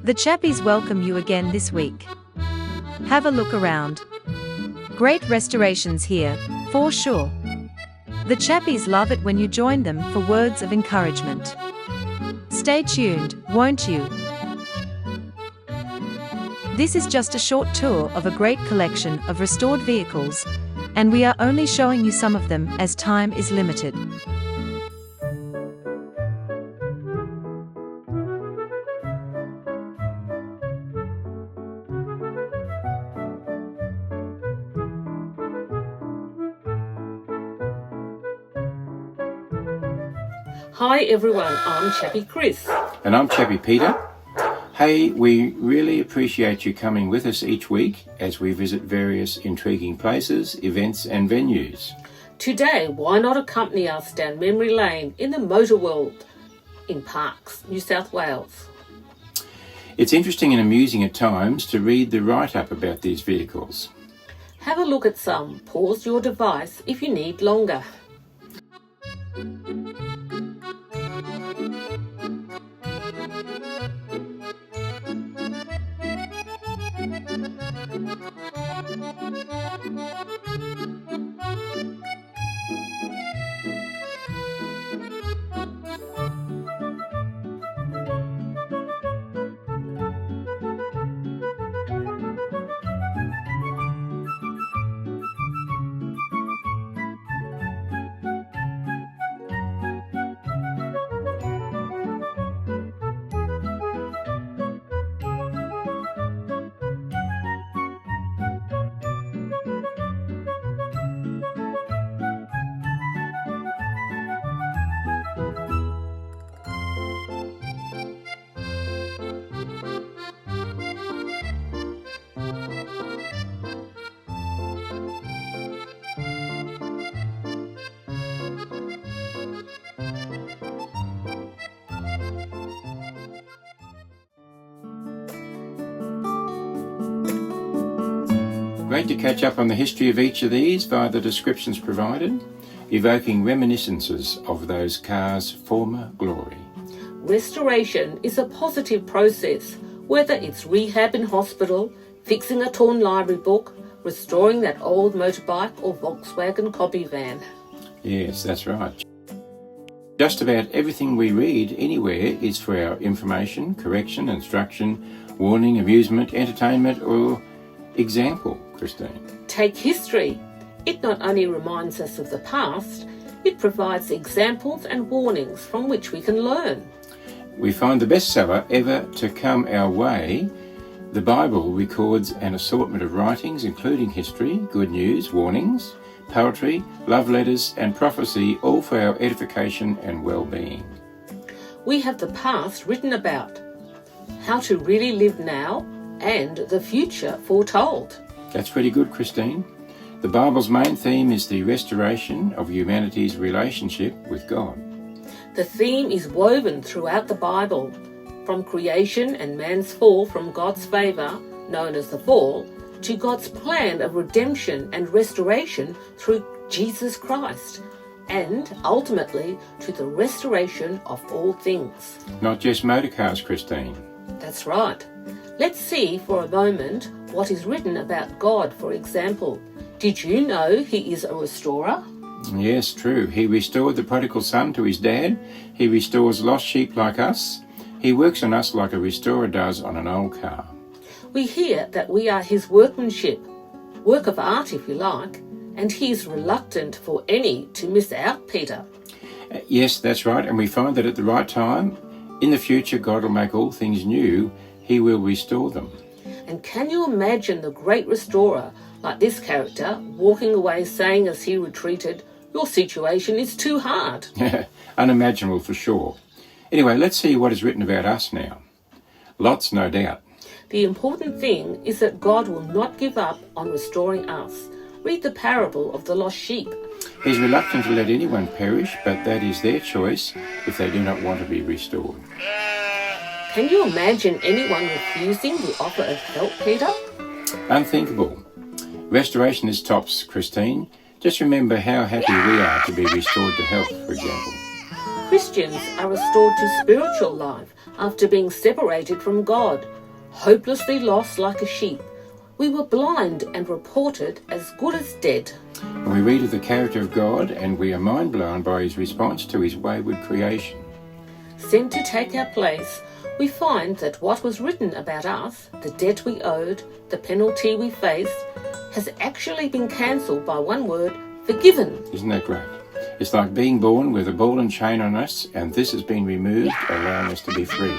The Chappies welcome you again this week. Have a look around. Great restorations here, for sure. The Chappies love it when you join them for words of encouragement. Stay tuned, won't you? This is just a short tour of a great collection of restored vehicles, and we are only showing you some of them as time is limited. Hi everyone, I'm Chappie Chris. And I'm Chappie Peter. Hey, we really appreciate you coming with us each week as we visit various intriguing places, events and venues. Today, why not accompany us down memory lane in the motor world in Parkes, New South Wales? It's interesting and amusing at times to read the write-up about these vehicles. Have a look at some. Pause your device if you need longer. Great to catch up on the history of each of these via the descriptions provided, evoking reminiscences of those cars' former glory. Restoration is a positive process, whether it's rehab in hospital, fixing a torn library book, restoring that old motorbike or Volkswagen copy van. Yes, that's right. Just about everything we read anywhere is for our information, correction, instruction, warning, amusement, entertainment or example, Christine. Take history. It not only reminds us of the past, it provides examples and warnings from which we can learn. We find the bestseller ever to come our way. The Bible records an assortment of writings including history, good news, warnings, poetry, love letters and prophecy, all for our edification and well-being. We have the past written about, how to really live now, and the future foretold. That's pretty good, Christine. The Bible's main theme is the restoration of humanity's relationship with God. The theme is woven throughout the Bible, from creation and man's fall from God's favour, known as the fall, to God's plan of redemption and restoration through Jesus Christ, and ultimately to the restoration of all things. Not just motor cars, Christine. That's right. Let's see for a moment what is written about God, for example. Did you know he is a restorer? Yes, true. He restored the prodigal son to his dad. He restores lost sheep like us. He works on us like a restorer does on an old car. We hear that we are his workmanship, work of art if you like, and he is reluctant for any to miss out, Peter. Yes, that's right. And we find that at the right time, in the future, God will make all things new. He will restore them. And can you imagine the great restorer, like this character, walking away saying as he retreated, "Your situation is too hard." Unimaginable for sure. Anyway, let's see what is written about us now. Lots, no doubt. The important thing is that God will not give up on restoring us. Read the parable of the lost sheep. He's reluctant to let anyone perish, but that is their choice if they do not want to be restored. Can you imagine anyone refusing the offer of help, Peter? Unthinkable. Restoration is tops, Christine. Just remember how happy we are to be restored to health, for example. Christians are restored to spiritual life after being separated from God, hopelessly lost like a sheep. We were blind and reported as good as dead. And we read of the character of God, and we are mind blown by his response to his wayward creation. Sent to take our place, we find that what was written about us, the debt we owed, the penalty we faced, has actually been cancelled by one word, forgiven. Isn't that great? It's like being born with a ball and chain on us, and this has been removed, allowing us to be free.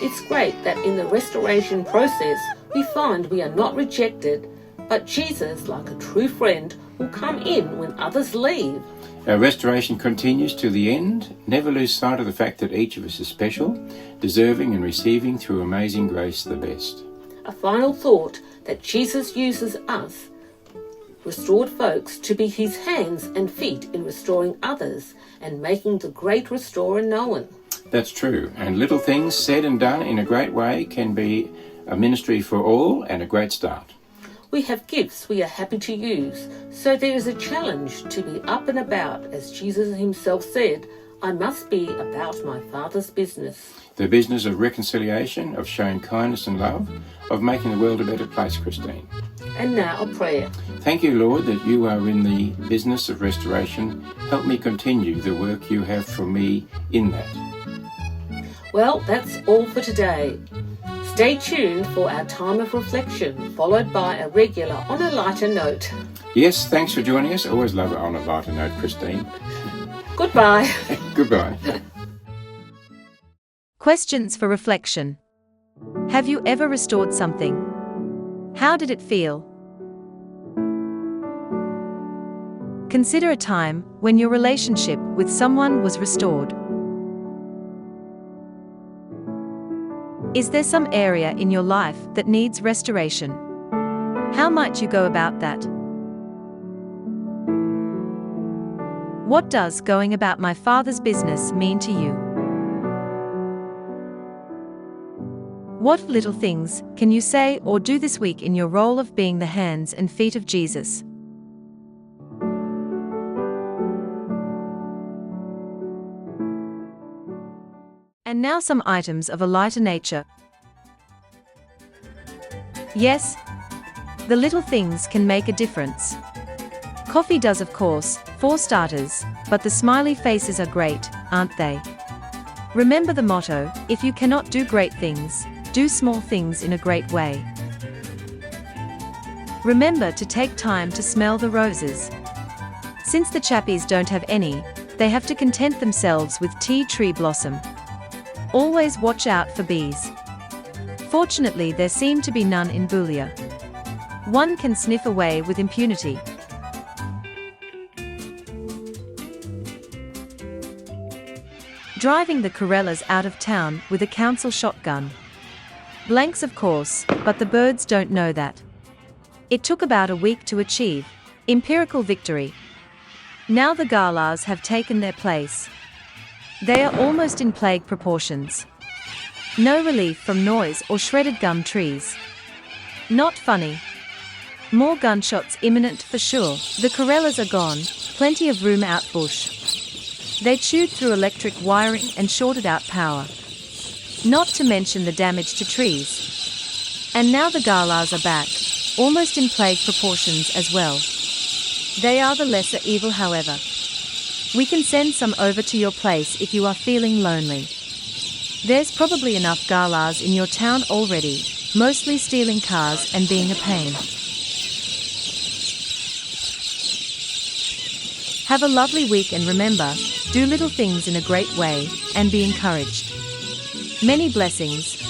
It's great that in the restoration process, we find we are not rejected, but Jesus, like a true friend, will come in when others leave. Our restoration continues to the end. Never lose sight of the fact that each of us is special, deserving and receiving through amazing grace the best. A final thought that Jesus uses us, restored folks, to be his hands and feet in restoring others and making the great restorer known. That's true, and little things said and done in a great way can be a ministry for all and a great start. We have gifts we are happy to use, so there is a challenge to be up and about, as Jesus himself said, I must be about my Father's business. The business of reconciliation, of showing kindness and love, of making the world a better place, Christine. And now a prayer. Thank you, Lord, that you are in the business of restoration. Help me continue the work you have for me in that. Well, that's all for today. Stay tuned for our time of reflection, followed by a regular on a lighter note. Yes, thanks for joining us. Always love it on a lighter note, Christine. Goodbye. Goodbye. Questions for reflection. Have you ever restored something? How did it feel? Consider a time when your relationship with someone was restored. Is there some area in your life that needs restoration? How might you go about that? What does going about my Father's business mean to you? What little things can you say or do this week in your role of being the hands and feet of Jesus? And now some items of a lighter nature. Yes, the little things can make a difference. Coffee does, of course, for starters, but the smiley faces are great, aren't they? Remember the motto, if you cannot do great things, do small things in a great way. Remember to take time to smell the roses. Since the chappies don't have any, they have to content themselves with tea tree blossom. Always watch out for bees. Fortunately, there seem to be none in Boulia. One can sniff away with impunity. Driving the Corellas out of town with a council shotgun. Blanks, of course, but the birds don't know that. It took about a week to achieve empirical victory. Now the Galas have taken their place. They are almost in plague proportions. No relief from noise or shredded gum trees. Not funny. More gunshots imminent for sure. The Corellas are gone, plenty of room out bush. They chewed through electric wiring and shorted out power. Not to mention the damage to trees. And now the Galas are back, almost in plague proportions as well. They are the lesser evil, however. We can send some over to your place if you are feeling lonely. There's probably enough Galas in your town already, mostly stealing cars and being a pain. Have a lovely week, and remember, do little things in a great way, and be encouraged. Many blessings.